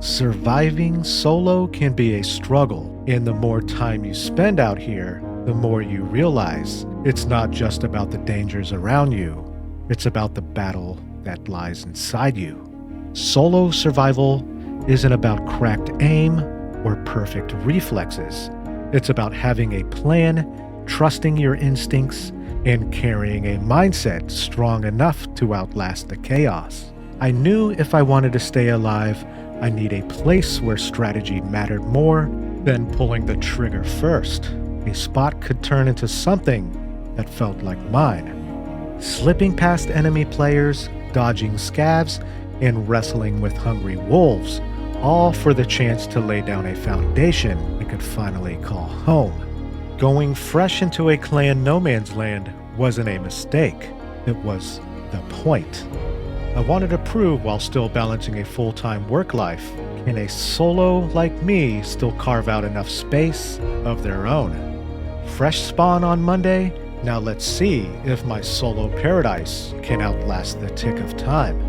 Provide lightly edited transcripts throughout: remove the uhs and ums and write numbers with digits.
Surviving solo can be a struggle, and the more time you spend out here, the more you realize it's not just about the dangers around you, it's about the battle that lies inside you. Solo survival isn't about cracked aim or perfect reflexes. It's about having a plan, trusting your instincts, and carrying a mindset strong enough to outlast the chaos. I knew if I wanted to stay alive, I need a place where strategy mattered more than pulling the trigger first. A spot could turn into something that felt like mine. Slipping past enemy players, dodging scavs, and wrestling with hungry wolves, all for the chance to lay down a foundation I could finally call home. Going fresh into a clan no man's land wasn't a mistake, it was the point. I wanted to prove while still balancing a full-time work life, can a solo like me still carve out enough space of their own? Fresh spawn on Monday, now let's see if my solo paradise can outlast the tick of time.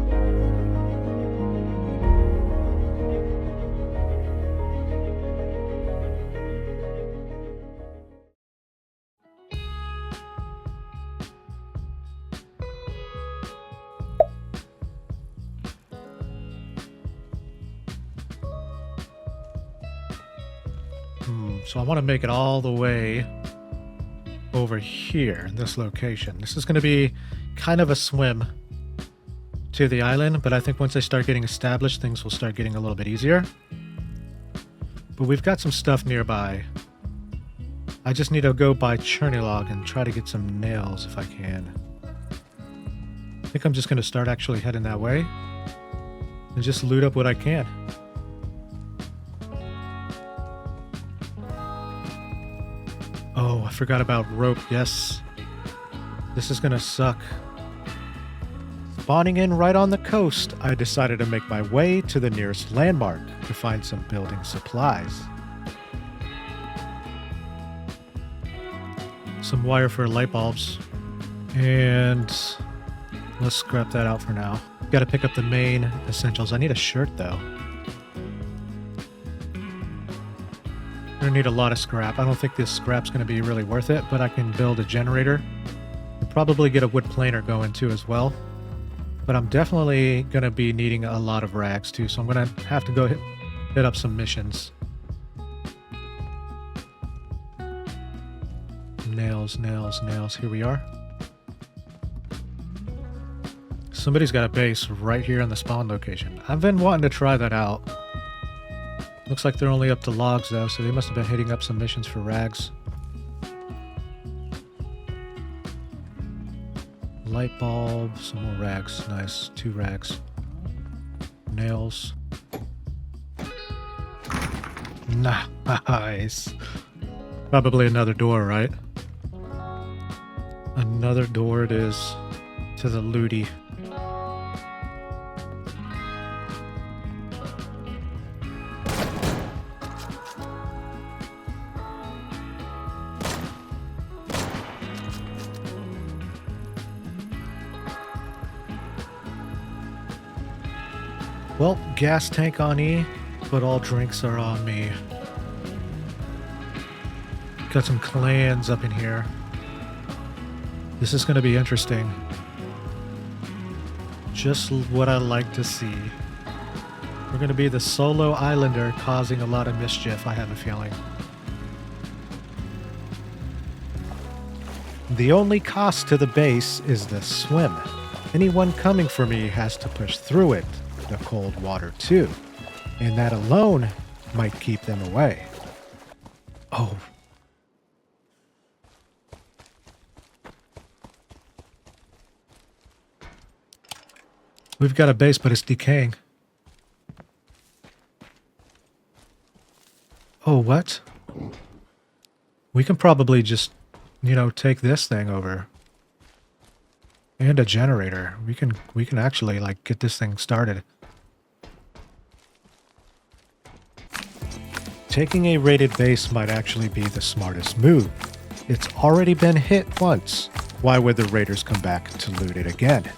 So I want to make it all the way over here in this location. This is going to be kind of a swim to the island, but I think once I start getting established, things will start getting a little bit easier. But we've got some stuff nearby. I just need to go by Churney Log and try to get some nails if I can. I think I'm just going to start actually heading that way and just loot up what I can. Oh, I forgot about rope. Yes. This is gonna suck. Spawning in right on the coast, I decided to make my way to the nearest landmark to find some building supplies. Some wire for light bulbs. And let's scrap that out for now. Gotta pick up the main essentials. I need a shirt though. I'm gonna need a lot of scrap. I don't think this scrap's gonna be really worth it, but I can build a generator. And probably get a wood planer going too as well. But I'm definitely gonna be needing a lot of rags too, so I'm gonna have to go hit up some missions. Nails, nails, nails. Here we are. Somebody's got a base right here on the spawn location. I've been wanting to try that out. Looks like they're only up to logs though, so they must have been hitting up some missions for rags. Light bulb, some more rags. Nice, 2 rags. Nails. Nice. Probably another door, right? Another door it is to the looty. Well, gas tank on E, but all drinks are on me. Got some clans up in here. This is going to be interesting. Just what I like to see. We're going to be the solo islander causing a lot of mischief, I have a feeling. The only cost to the base is the swim. Anyone coming for me has to push through it. The cold water too, and that alone might keep them away. Oh. We've got a base, but it's decaying. Oh, what? We can probably just, take this thing over. And a generator. We can actually get this thing started. Taking a raided base might actually be the smartest move. It's already been hit once. Why would the raiders come back to loot it again?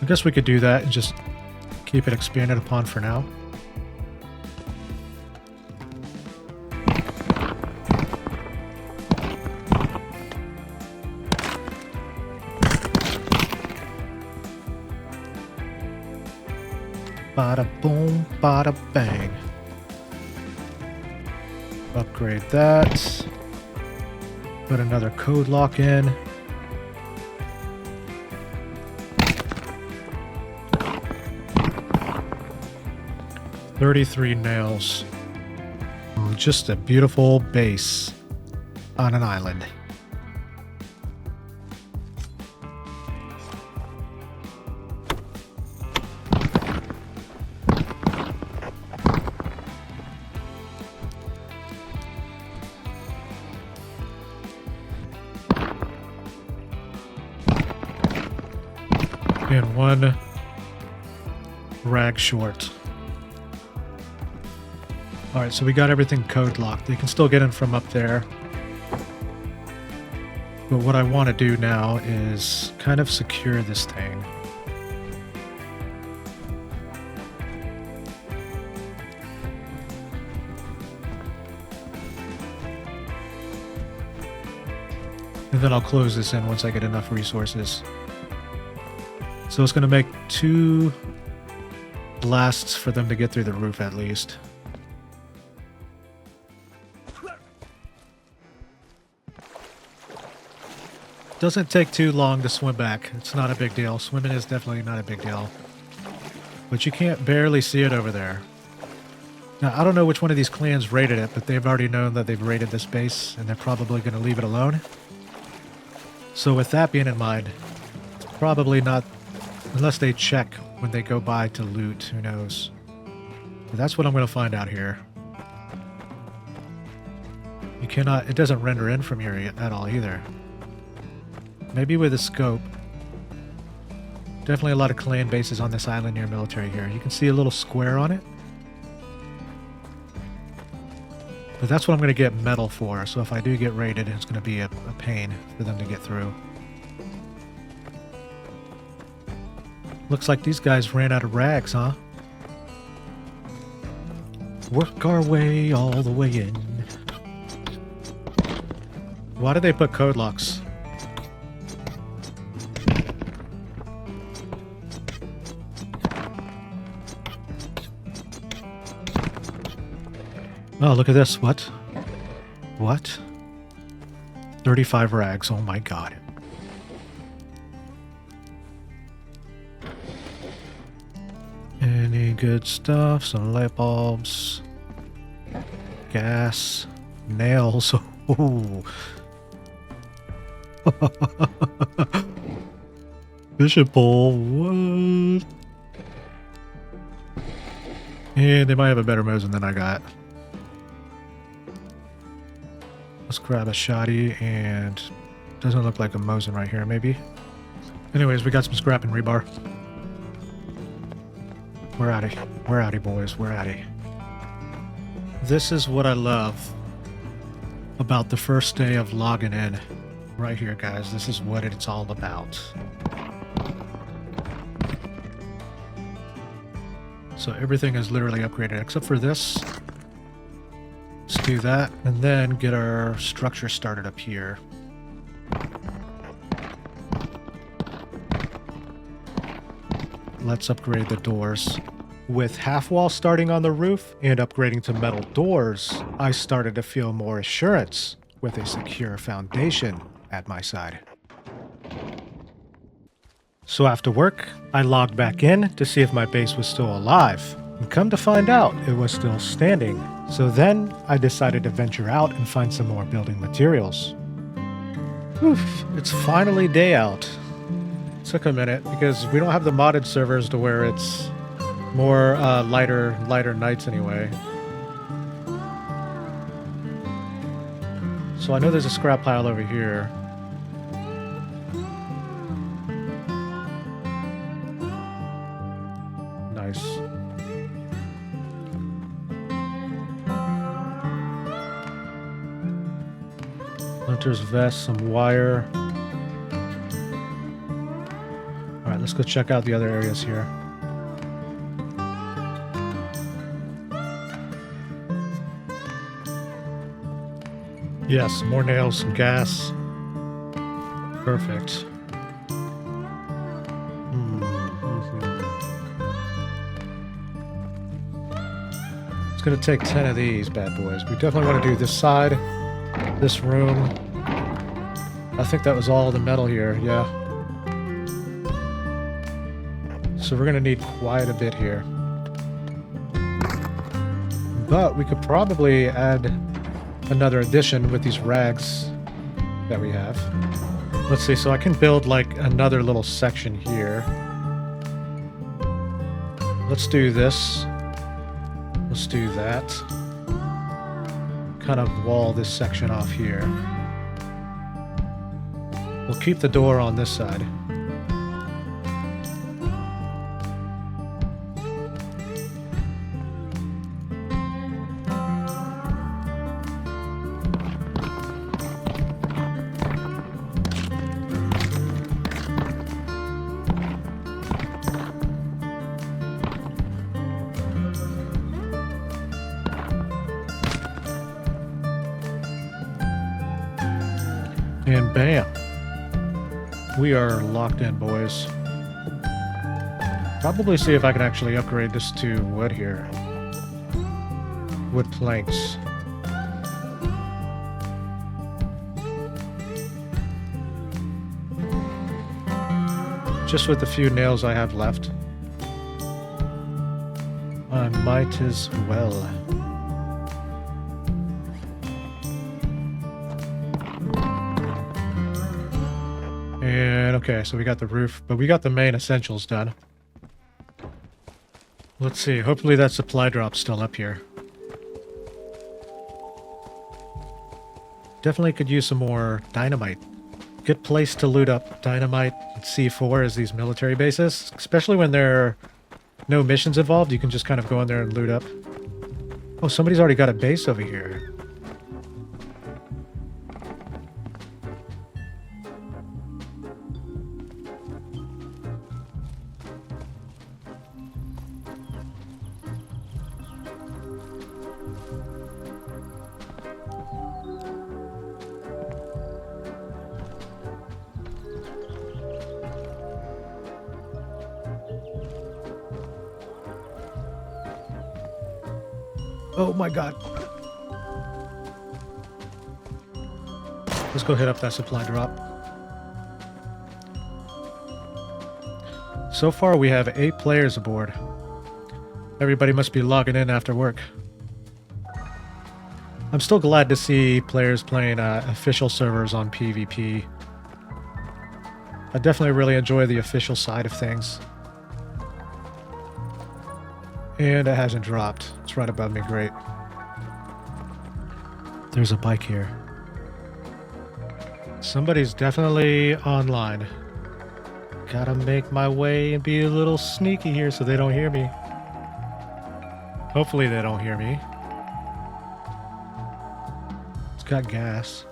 I guess we could do that and just keep it expanded upon for now. Bada boom, bada bang. Upgrade that. Put another code lock in. $33 nails. Just a beautiful base on an island. And one rag short. Alright, so we got everything code locked. They can still get in from up there. But what I want to do now is kind of secure this thing. And then I'll close this in once I get enough resources. So it's going to make 2 blasts for them to get through the roof at least. Doesn't take too long to swim back. It's not a big deal. Swimming is definitely not a big deal. But you can't barely see it over there. Now, I don't know which one of these clans raided it, but they've already known that they've raided this base, and they're probably going to leave it alone. So with that being in mind, it's probably not, unless they check when they go by to loot, who knows. But that's what I'm going to find out here. You cannot, it doesn't render in from here at all either. Maybe with a scope. Definitely a lot of clan bases on this island near military here. You can see a little square on it. But that's what I'm going to get metal for. So if I do get raided, it's going to be a pain for them to get through. Looks like these guys ran out of rags, huh? Work our way all the way in. Why did they put code locks? Oh, look at this. What? What? 35 rags. Oh my god. Any good stuff? Some light bulbs. Gas. Nails. Oh. Fishing pole. What? Yeah, they might have a better Mosin than I got. Let's grab a shoddy, and doesn't look like a Mosin right here, maybe. Anyways, we got some scrap and rebar. We're at it. We're at it, boys. We're at it. This is what I love about the first day of logging in. Right here, guys. This is what it's all about. So everything is literally upgraded except for this. Let's do that, and then get our structure started up here. Let's upgrade the doors. With half wall starting on the roof and upgrading to metal doors, I started to feel more assurance with a secure foundation at my side. So after work, I logged back in to see if my base was still alive. And come to find out, it was still standing. So then, I decided to venture out and find some more building materials. Oof, it's finally day out. Took a minute, because we don't have the modded servers to where it's more lighter nights anyway. So I know there's a scrap pile over here. Nice. Hunter's vest, some wire. Alright, let's go check out the other areas here. Yes, more nails, some gas. Perfect. It's gonna take 10 of these bad boys. We definitely want to do this side, this room. I think that was all the metal here, yeah. So we're gonna need quite a bit here. But we could probably add another addition with these rags that we have. Let's see, so I can build like another little section here. Let's do this. Let's do that. Kind of wall this section off here. We'll keep the door on this side. And bam. We are locked in, boys. Probably see if I can actually upgrade this to wood here. Wood planks. Just with the few nails I have left. I might as well. And okay, so we got the roof, but we got the main essentials done. Let's see, hopefully that supply drop's still up here. Definitely could use some more dynamite. Good place to loot up dynamite and C4 is these military bases, especially when there are no missions involved. You can just kind of go in there and loot up. Oh, somebody's already got a base over here. Oh my god. Let's go hit up that supply drop. So far we have 8 players aboard. Everybody must be logging in after work. I'm still glad to see players playing official servers on PvP. I definitely really enjoy the official side of things. And it hasn't dropped. It's right above me. Great. There's a bike here. Somebody's definitely online. Gotta make my way and be a little sneaky here so they don't hear me. Hopefully they don't hear me. It's got gas.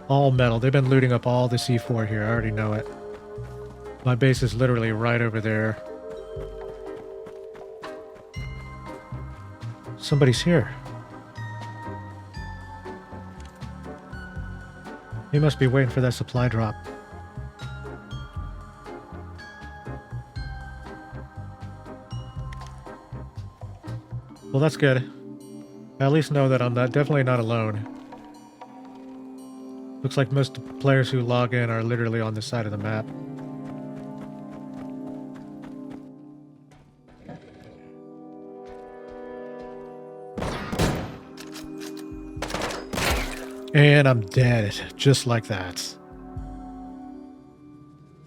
All metal. They've been looting up all the C4 here. I already know it. My base is literally right over there. Somebody's here. He must be waiting for that supply drop. Well, that's good. I at least know that I'm definitely not alone. Looks like most players who log in are literally on this side of the map. And I'm dead, just like that.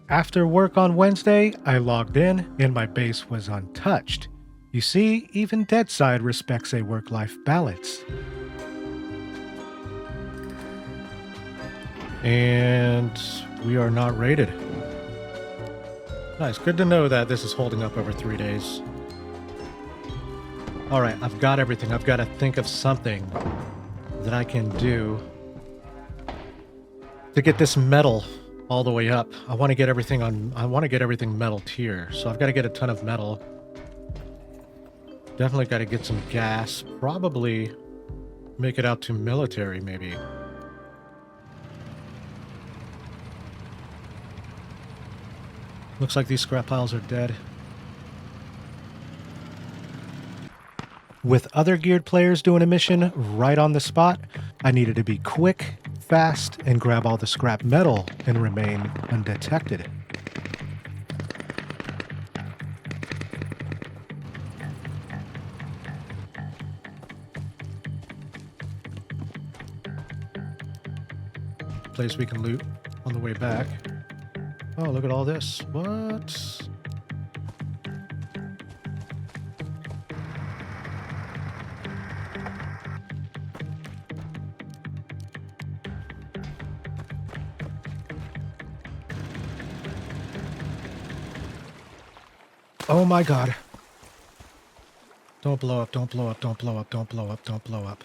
After work on Wednesday, I logged in and my base was untouched. You see, even Deadside respects a work-life balance. And we are not raided. Nice, good to know that this is holding up over 3 days. Alright, I've got everything. I've got to think of something that I can do to get this metal all the way up. I want to get everything metal tier. So I've got to get a ton of metal. Definitely got to get some gas. Probably make it out to military, maybe. Looks like these scrap piles are dead. With other geared players doing a mission right on the spot, I needed to be quick, fast, and grab all the scrap metal and remain undetected. Place we can loot on the way back. Oh, look at all this. What? Oh my god. Don't blow up, don't blow up, don't blow up, don't blow up, don't blow up.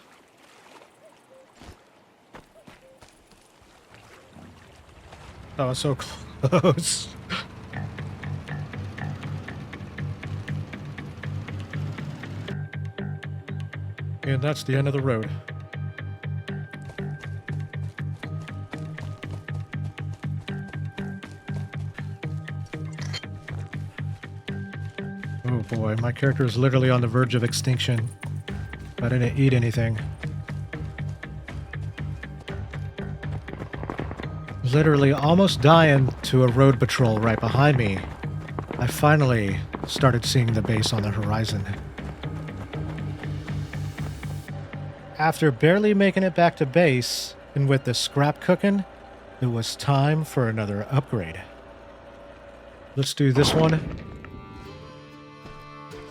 That was so close. And that's the end of the road. Oh boy, my character is literally on the verge of extinction. I didn't eat anything. Literally almost dying to a road patrol right behind me. I finally started seeing the base on the horizon. After barely making it back to base, and with the scrap cooking, it was time for another upgrade. Let's do this one.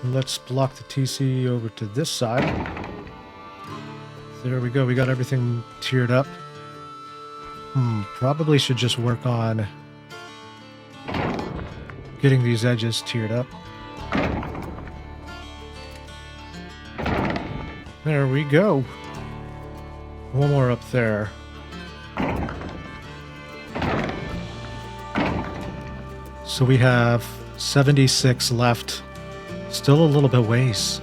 Let's block the TC over to this side. There we go, we got everything tiered up. Probably should just work on getting these edges tiered up. There we go. One more up there. So we have 76 left. Still a little bit ways.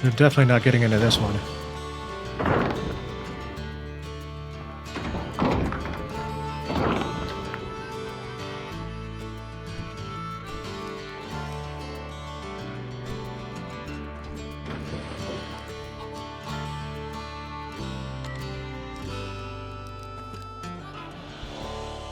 They're definitely not getting into this one.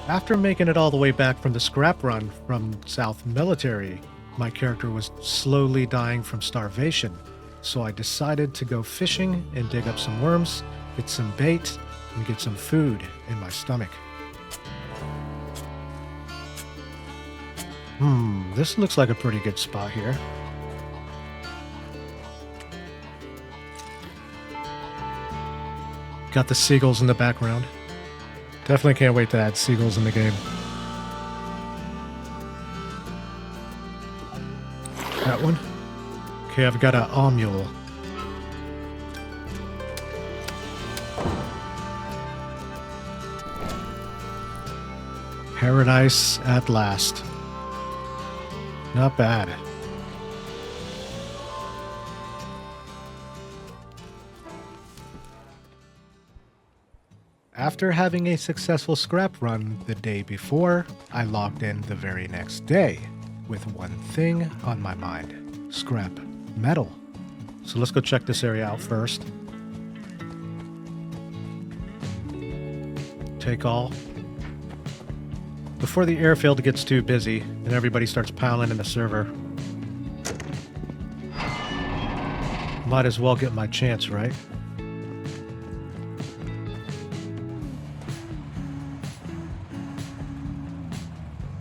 After making it all the way back from the scrap run from South Military, my character was slowly dying from starvation, so I decided to go fishing and dig up some worms, get some bait, and get some food in my stomach. This looks like a pretty good spot here. Got the seagulls in the background. Definitely can't wait to add seagulls in the game. That one. Okay, I've got an omule. Paradise at last. Not bad. After having a successful scrap run the day before, I logged in the very next day with one thing on my mind: scrap metal. So let's go check this area out first. Take all. Before the airfield gets too busy and everybody starts piling in the server. Might as well get my chance, right?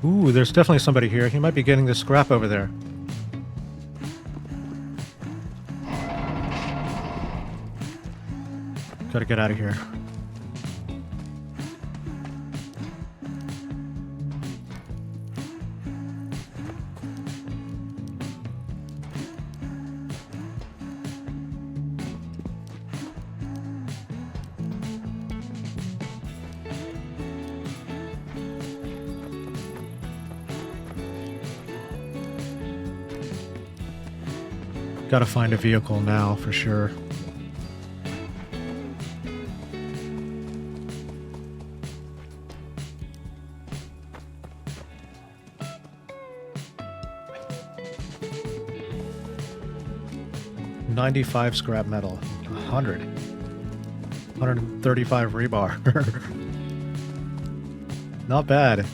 Ooh, there's definitely somebody here. He might be getting the scrap over there. Gotta get out of here. Gotta find a vehicle now for sure. $95 scrap metal, 135 rebar. Not bad.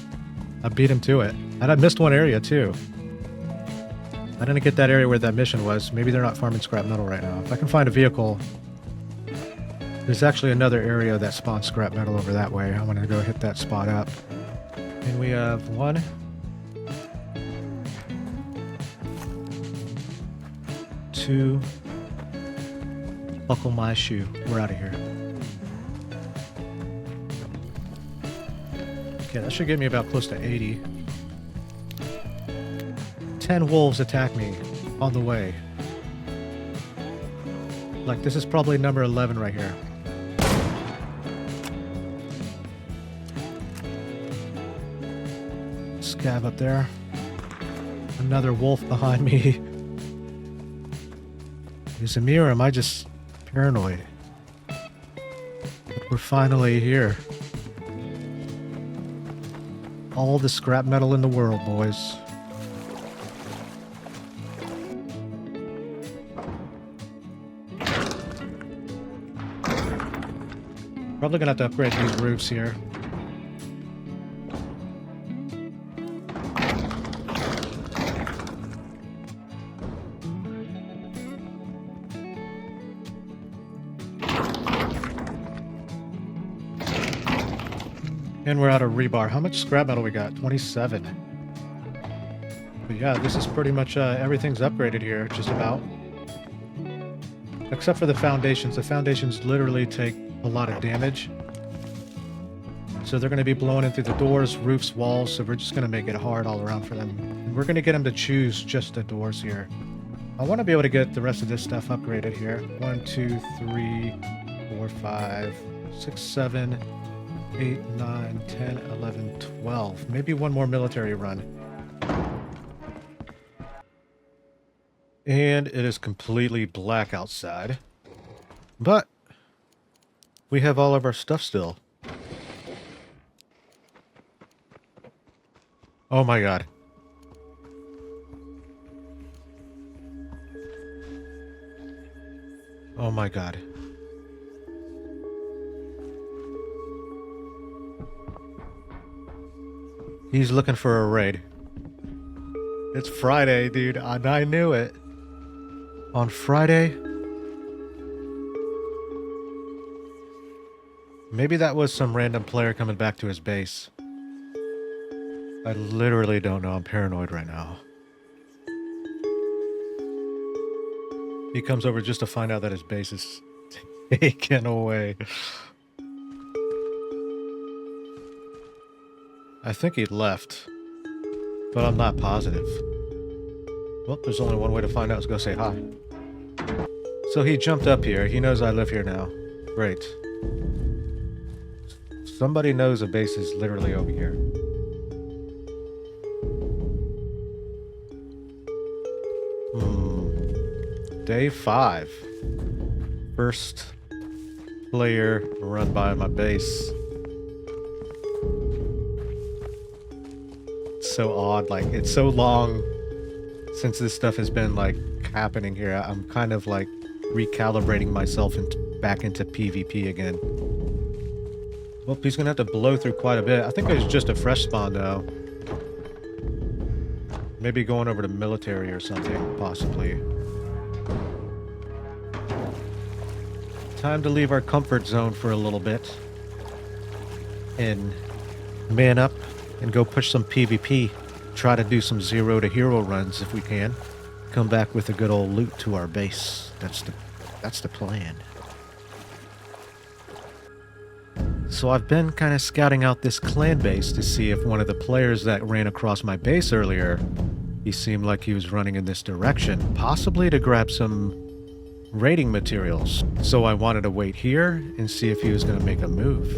I beat him to it. And I missed one area too. I didn't get that area where that mission was. Maybe they're not farming scrap metal right now. If I can find a vehicle, there's actually another area that spawns scrap metal over that way. I'm gonna go hit that spot up. And we have 1, 2. Buckle my shoe. We're out of here. Okay, that should get me about close to 80. 10 wolves attack me on the way. Like, this is probably number 11 right here. Scav up there. Another wolf behind me. Is it me or am I just paranoid? We're finally here. All the scrap metal in the world, boys. Probably gonna have to upgrade these roofs here. And we're out of rebar. How much scrap metal we got? 27. But yeah, this is pretty much everything's upgraded here, just about. Except for the foundations. The foundations literally take a lot of damage. So they're going to be blowing in through the doors, roofs, walls, so we're just going to make it hard all around for them. And we're going to get them to choose just the doors here. I want to be able to get the rest of this stuff upgraded here. 1, 2, 3, 4, 5, 6, 7, 8, 9, 10, 11, 12. Maybe one more military run. And it is completely black outside. But we have all of our stuff still. Oh my god. Oh my god. He's looking for a raid. It's Friday, dude. I knew it. On Friday? Maybe that was some random player coming back to his base. I literally don't know. I'm paranoid right now. He comes over just to find out that his base is taken away. I think he left, but I'm not positive. Well, there's only one way to find out, is go say hi. So he jumped up here. He knows I live here now. Great. Somebody knows a base is literally over here. Day 5. First player run by my base. It's so odd. Like, it's so long since this stuff has been, like, happening here. I'm kind of, like, recalibrating myself back into PvP again. Well, he's gonna have to blow through quite a bit. I think it's just a fresh spawn, though. Maybe going over to military or something, possibly. Time to leave our comfort zone for a little bit. And man up and go push some PvP. Try to do some 0 to hero runs if we can. Come back with a good old loot to our base. That's the plan. So I've been kind of scouting out this clan base to see if one of the players that ran across my base earlier, he seemed like he was running in this direction, possibly to grab some raiding materials. So I wanted to wait here and see if he was going to make a move.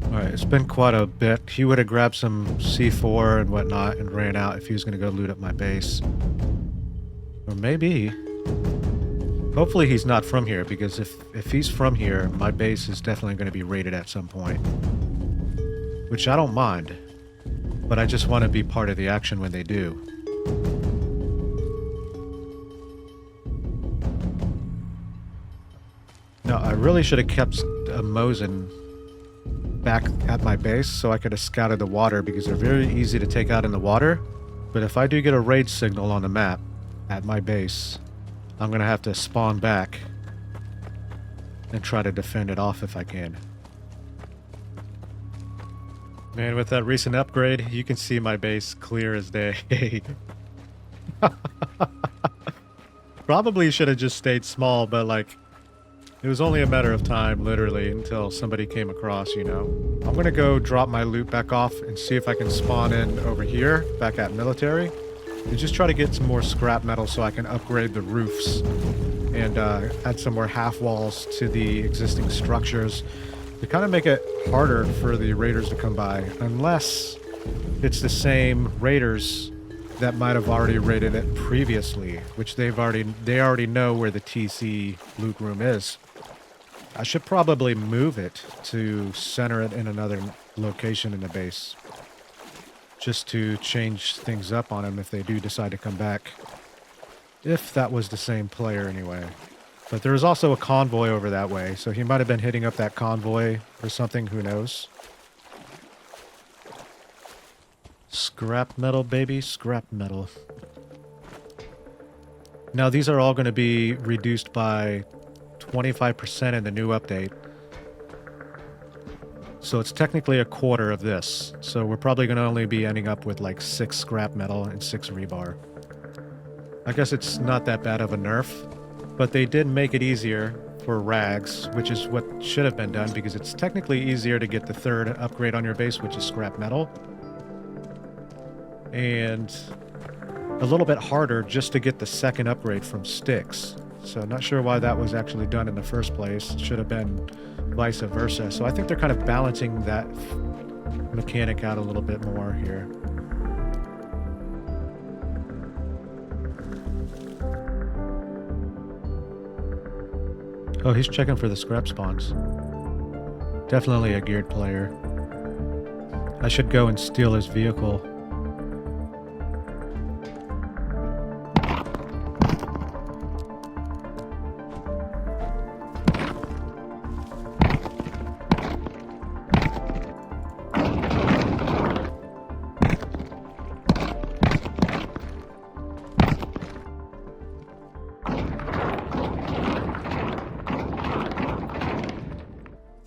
Alright, it's been quite a bit. He would have grabbed some C4 and whatnot and ran out if he was going to go loot up my base. Or maybe. Hopefully he's not from here, because if he's from here, my base is definitely going to be raided at some point. Which I don't mind. But I just want to be part of the action when they do. Now, I really should have kept a Mosin back at my base so I could have scouted the water, because they're very easy to take out in the water. But if I do get a raid signal on the map at my base, I'm going to have to spawn back and try to defend it off if I can. Man, with that recent upgrade, you can see my base clear as day. Probably should have just stayed small, but like, it was only a matter of time, literally, until somebody came across, you know. I'm gonna go drop my loot back off and see if I can spawn in over here, back at military, and just try to get some more scrap metal so I can upgrade the roofs and add some more half walls to the existing structures to kind of make it harder for the raiders to come by, unless it's the same raiders that might have already raided it previously, which they already know where the TC loot room is. I should probably move it to center it in another location in the base, just to change things up on them if they do decide to come back. If that was the same player anyway. But there was also a convoy over that way, so he might have been hitting up that convoy or something, who knows. Scrap metal, baby, scrap metal. Now these are all going to be reduced by 25% in the new update. So it's technically a quarter of this. So we're probably going to only be ending up with like 6 scrap metal and 6 rebar. I guess it's not that bad of a nerf, but they did make it easier for rags, which is what should have been done, because it's technically easier to get the 3rd upgrade on your base, which is scrap metal. And a little bit harder just to get the 2nd upgrade from sticks. So not sure why that was actually done in the first place. It should have been vice versa. So I think they're kind of balancing that mechanic out a little bit more here. Oh, he's checking for the scrap spawns. Definitely a geared player. I should go and steal his vehicle.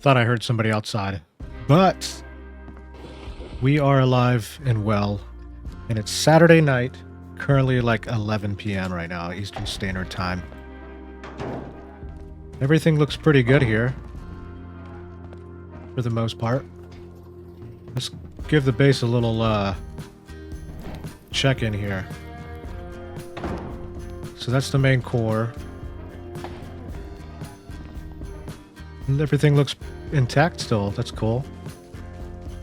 Thought I heard somebody outside. But we are alive and well. And it's Saturday night, currently like 11 p.m. right now, Eastern Standard Time. Everything looks pretty good here, for the most part. Let's give the base a little check-in here. So that's the main core. And everything looks intact still. That's cool.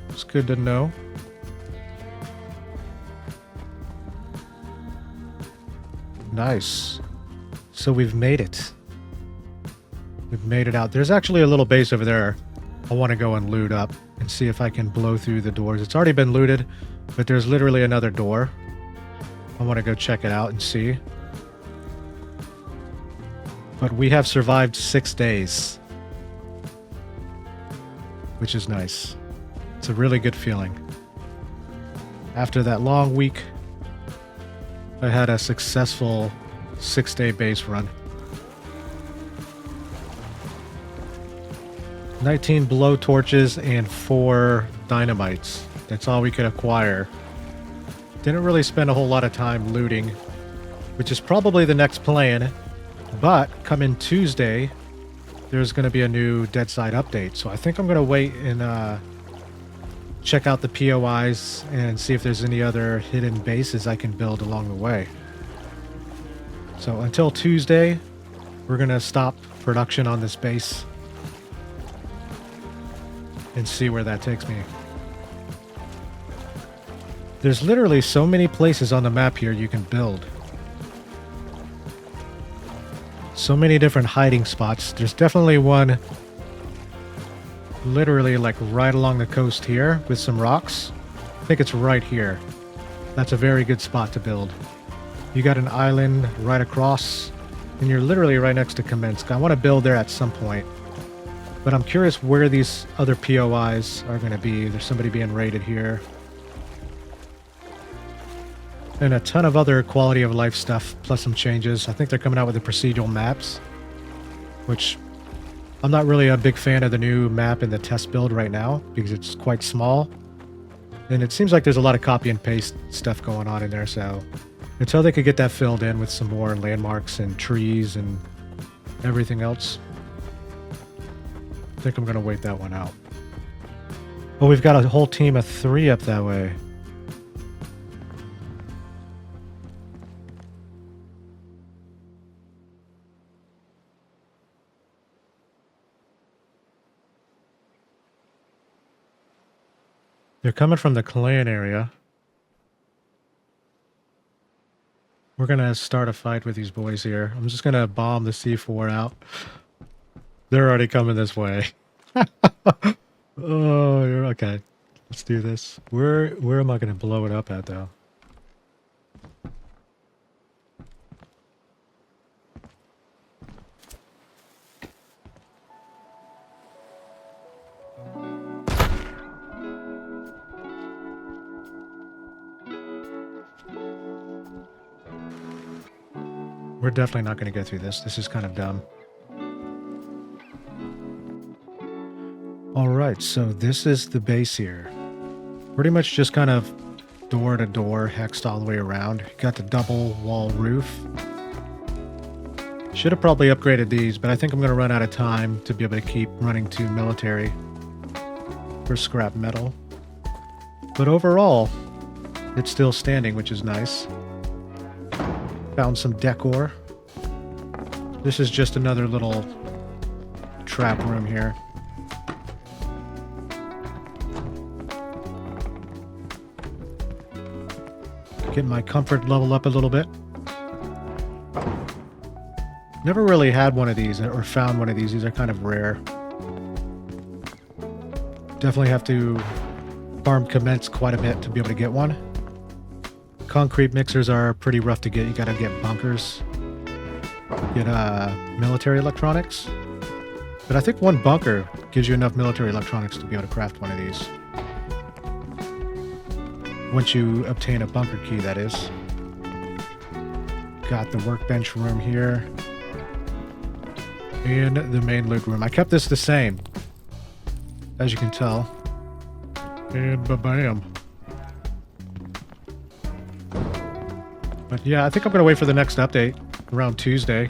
It's good to know. Nice. So we've made it. We've made it out. There's actually a little base over there I want to go and loot up and see if I can blow through the doors. It's already been looted, but there's literally another door. I want to go check it out and see. But we have survived 6 days, which is nice. It's a really good feeling. After that long week, I had a successful 6-day base run. 19 blow torches and 4 dynamites. That's all we could acquire. Didn't really spend a whole lot of time looting, which is probably the next plan. But coming Tuesday, there's going to be a new Deadside update. So I think I'm going to wait and check out the POIs and see if there's any other hidden bases I can build along the way. So until Tuesday, we're going to stop production on this base and see where that takes me. There's literally so many places on the map here you can build. So many different hiding spots. There's definitely one literally like right along the coast here with some rocks. I think it's right here. That's a very good spot to build. You got an island right across, and you're literally right next to Kamensk. I want to build there at some point, but I'm curious where these other POIs are going to be. There's somebody being raided here. And a ton of other quality of life stuff, plus some changes. I think they're coming out with the procedural maps, which I'm not really a big fan of the new map in the test build right now, because it's quite small. And it seems like there's a lot of copy and paste stuff going on in there, so until they could get that filled in with some more landmarks and trees and everything else, I think I'm going to wait that one out. Oh, we've got a whole team of 3 up that way. They're coming from the clan area. We're going to start a fight with these boys here. I'm just going to bomb the C4 out. They're already coming this way. Oh, you're okay. Let's do this. Where am I going to blow it up at, though? We're definitely not going to get through this. This is kind of dumb. Alright, so this is the base here. Pretty much just kind of door to door, hexed all the way around. Got the double wall roof. Should have probably upgraded these, but I think I'm going to run out of time to be able to keep running to military for scrap metal. But overall, it's still standing, which is nice. Found some decor. This is just another little trap room here. Get my comfort level up a little bit. Never really had one of these or found one of these. These are kind of rare. Definitely have to farm Kamensk quite a bit to be able to get one. Concrete mixers are pretty rough to get. You gotta get bunkers. Get military electronics. But I think one bunker gives you enough military electronics to be able to craft one of these. Once you obtain a bunker key, that is. Got the workbench room here. And the main loot room. I kept this the same, as you can tell. And ba-bam. But yeah, I think I'm going to wait for the next update around Tuesday.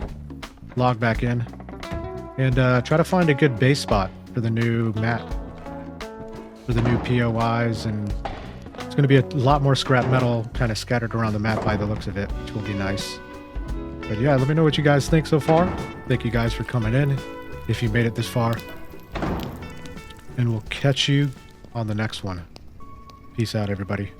Log back in. And try to find a good base spot for the new map. For the new POIs. And it's going to be a lot more scrap metal kind of scattered around the map by the looks of it, which will be nice. But yeah, let me know what you guys think so far. Thank you guys for coming in, if you made it this far. And we'll catch you on the next one. Peace out, everybody.